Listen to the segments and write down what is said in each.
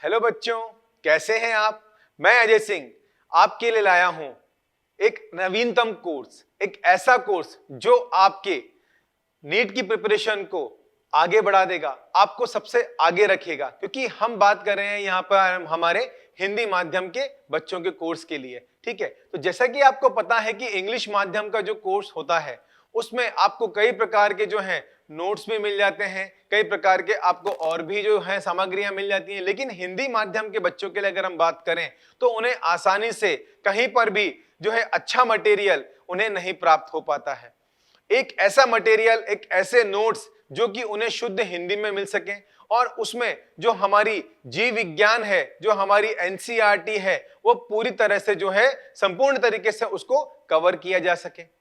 Hello बच्चों, कैसे हैं आप। मैं अजय सिंह आपके लिए लाया हूं एक नवीनतम कोर्स, एक ऐसा कोर्स जो आपके नीट की प्रिपरेशन को आगे बढ़ा देगा, आपको सबसे आगे रखेगा। क्योंकि हम बात कर रहे हैं यहाँ पर हमारे हिंदी माध्यम के बच्चों के कोर्स के लिए, ठीक है। तो जैसा कि आपको पता है कि इंग्लिश माध्यम का जो कोर्स होता है उसमें आपको कई प्रकार के जो हैं नोट्स भी मिल जाते हैं, कई प्रकार के आपको और भी जो है सामग्रियां मिल जाती हैं। लेकिन हिंदी माध्यम के बच्चों के लिए अगर हम बात करें तो उन्हें आसानी से कहीं पर भी जो है अच्छा मटेरियल उन्हें नहीं प्राप्त हो पाता है। एक ऐसा मटेरियल, एक ऐसे नोट्स जो कि उन्हें शुद्ध हिंदी में मिल सके और उसमें जो हमारी जीव विज्ञान है, जो हमारी एनसीईआरटी है, वो पूरी तरह से जो है संपूर्ण तरीके से उसको कवर किया जा सके।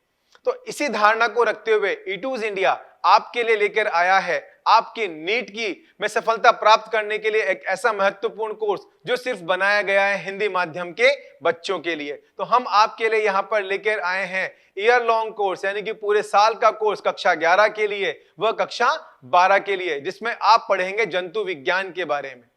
तो इसी धारणा को रखते हुए E2 इंडिया आपके लिए लेकर आया है आपकी नीट की में सफलता प्राप्त करने के लिए एक ऐसा महत्वपूर्ण कोर्स जो सिर्फ बनाया गया है हिंदी माध्यम के बच्चों के लिए। तो हम आपके लिए यहां पर लेकर आए हैं ईयर लॉन्ग कोर्स, यानी कि पूरे साल का कोर्स कक्षा 11 के लिए व कक्षा 12 के लिए, जिसमें आप पढ़ेंगे जंतु विज्ञान के बारे में,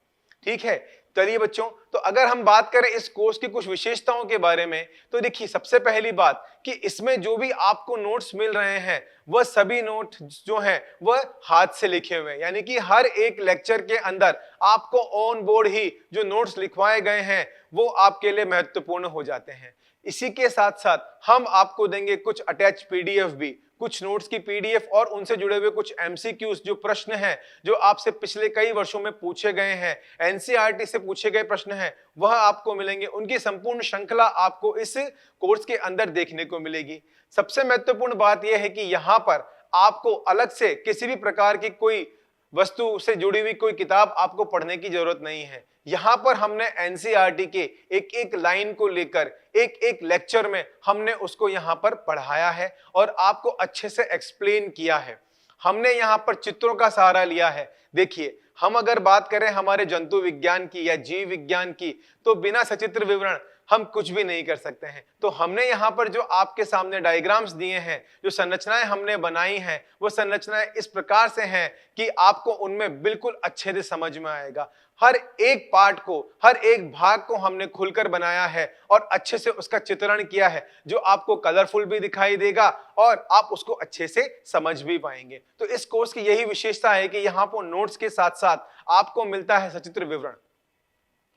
ठीक है। चलिए बच्चों, तो अगर हम बात करें इस कोर्स की कुछ विशेषताओं के बारे में, तो देखिए सबसे पहली बात कि इसमें जो भी आपको नोट्स मिल रहे हैं वह सभी नोट जो हैं वह हाथ से लिखे हुए हैं, यानी कि हर एक लेक्चर के अंदर आपको ऑन बोर्ड ही जो नोट्स लिखवाए गए हैं वो आपके लिए महत्वपूर्ण हो जाते हैं। इसी के साथ साथ हम आपको देंगे कुछ अटैच पीडीएफ भी, कुछ नोट्स की पीडीएफ और उनसे जुड़े हुए कुछ एमसीक्यूज, जो प्रश्न हैं जो आपसे पिछले कई वर्षों में पूछे गए हैं, एनसीईआरटी से पूछे गए प्रश्न हैं, वह आपको मिलेंगे। उनकी संपूर्ण श्रृंखला आपको इस कोर्स के अंदर देखने को मिलेगी। सबसे महत्वपूर्ण बात यह है कि यहाँ पर आपको अलग से किसी भी प्रकार की कोई वस्तु से जुड़ी हुई कोई किताब आपको पढ़ने की जरूरत नहीं है। यहां पर हमने एनसीईआरटी के एक एक लाइन को लेकर एक एक लेक्चर में हमने उसको यहां पर पढ़ाया है और आपको अच्छे से एक्सप्लेन किया है। हमने यहां पर चित्रों का सहारा लिया है। देखिए, हम अगर बात करें हमारे जंतु विज्ञान की या जीव विज्ञान की, तो बिना सचित्र विवरण हम कुछ भी नहीं कर सकते हैं। तो हमने यहाँ पर जो आपके सामने डायग्राम्स दिए हैं, जो संरचनाएं हमने बनाई हैं, वो संरचनाएं इस प्रकार से हैं कि आपको उनमें बिल्कुल अच्छे से समझ में आएगा। हर एक पार्ट को, हर एक भाग को हमने खुलकर बनाया है और अच्छे से उसका चित्रण किया है, जो आपको कलरफुल भी दिखाई देगा और आप उसको अच्छे से समझ भी पाएंगे। तो इस कोर्स की यही विशेषता है कि यहाँ पर नोट्स के साथ साथ आपको मिलता है सचित्र विवरण,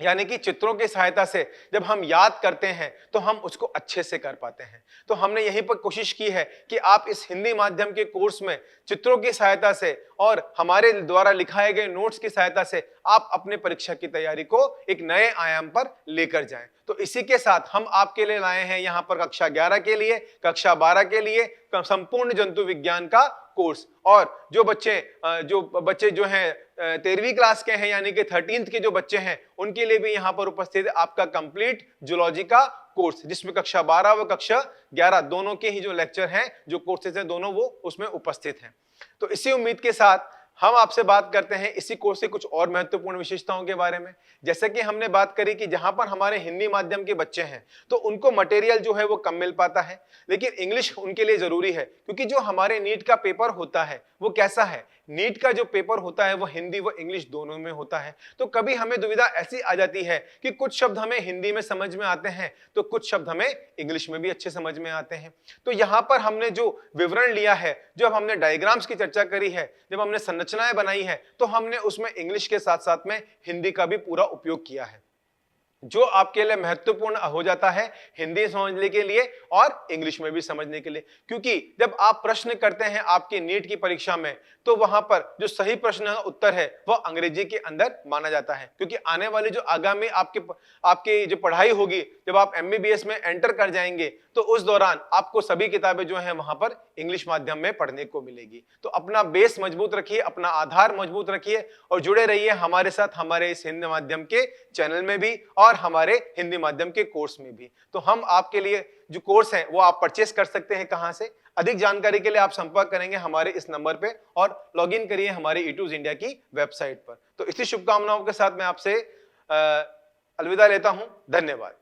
यानी कि चित्रों की सहायता से जब हम याद करते हैं तो हम उसको अच्छे से कर पाते हैं। तो हमने यहीं पर कोशिश की है कि आप इस हिंदी माध्यम के कोर्स में चित्रों की सहायता से और हमारे द्वारा लिखाए गए नोट्स की सहायता से आप अपने परीक्षा की तैयारी को एक नए आयाम पर लेकर जाएं। तो इसी के साथ हम आपके लिए लाए हैं यहाँ पर कक्षा 11 के लिए, कक्षा 12 के लिए संपूर्ण जंतु विज्ञान का कोर्स। और जो बच्चे जो हैं 13वीं क्लास के हैं, यानी कि 13th के जो बच्चे हैं, उनके लिए भी यहाँ पर उपस्थित है आपका कंप्लीट जूलॉजी का कोर्स, जिसमें कक्षा 12 व कक्षा 11 दोनों के ही जो लेक्चर हैं, जो कोर्सेज हैं, दोनों वो उसमें उपस्थित हैं। तो इसी उम्मीद के साथ हम आपसे बात करते हैं इसी कोर्स के कुछ और महत्वपूर्ण विशेषताओं के बारे में। जैसे कि हमने बात करी कि जहां पर हमारे हिंदी माध्यम के बच्चे हैं तो उनको मटेरियल जो है वो कम मिल पाता है, लेकिन इंग्लिश उनके लिए जरूरी है। क्योंकि जो हमारे नीट का पेपर होता है वो कैसा है, नीट का जो पेपर होता है वो हिंदी व इंग्लिश दोनों में होता है। तो कभी हमें दुविधा ऐसी आ जाती है कि कुछ शब्द हमें हिंदी में समझ में आते हैं तो कुछ शब्द हमें इंग्लिश में भी अच्छे समझ में आते हैं। तो यहाँ पर हमने जो विवरण लिया है, जब हमने डायग्राम्स की चर्चा करी है, जब हमने संरचनाएं बनाई है, तो हमने उसमें इंग्लिश के साथ साथ में हिंदी का भी पूरा उपयोग किया है, जो आपके लिए महत्वपूर्ण हो जाता है हिंदी समझने के लिए और इंग्लिश में भी समझने के लिए। क्योंकि जब आप प्रश्न करते हैं आपकी नीट की परीक्षा में, तो वहां पर जो सही प्रश्न का उत्तर है वह अंग्रेजी के अंदर माना जाता है। क्योंकि आने वाली जो आगामी आपकी जो पढ़ाई होगी, जब आप एमबीबीएस में एंटर कर जाएंगे, तो उस दौरान आपको सभी किताबें जो हैं वहां पर इंग्लिश माध्यम में पढ़ने को मिलेगी। तो अपना बेस मजबूत रखिए, अपना आधार मजबूत रखिए और जुड़े रहिए हमारे साथ, हमारे इस हिंदी माध्यम के चैनल में भी और हमारे हिंदी माध्यम के कोर्स में भी। तो हम आपके लिए जो कोर्स है वो आप परचेस कर सकते हैं। कहां से? अधिक जानकारी के लिए आप संपर्क करेंगे हमारे इस नंबर पे और लॉगिन करिए हमारे E2 इंडिया की वेबसाइट पर। तो इसी शुभकामनाओं के साथ मैं आपसे अलविदा लेता हूं। धन्यवाद।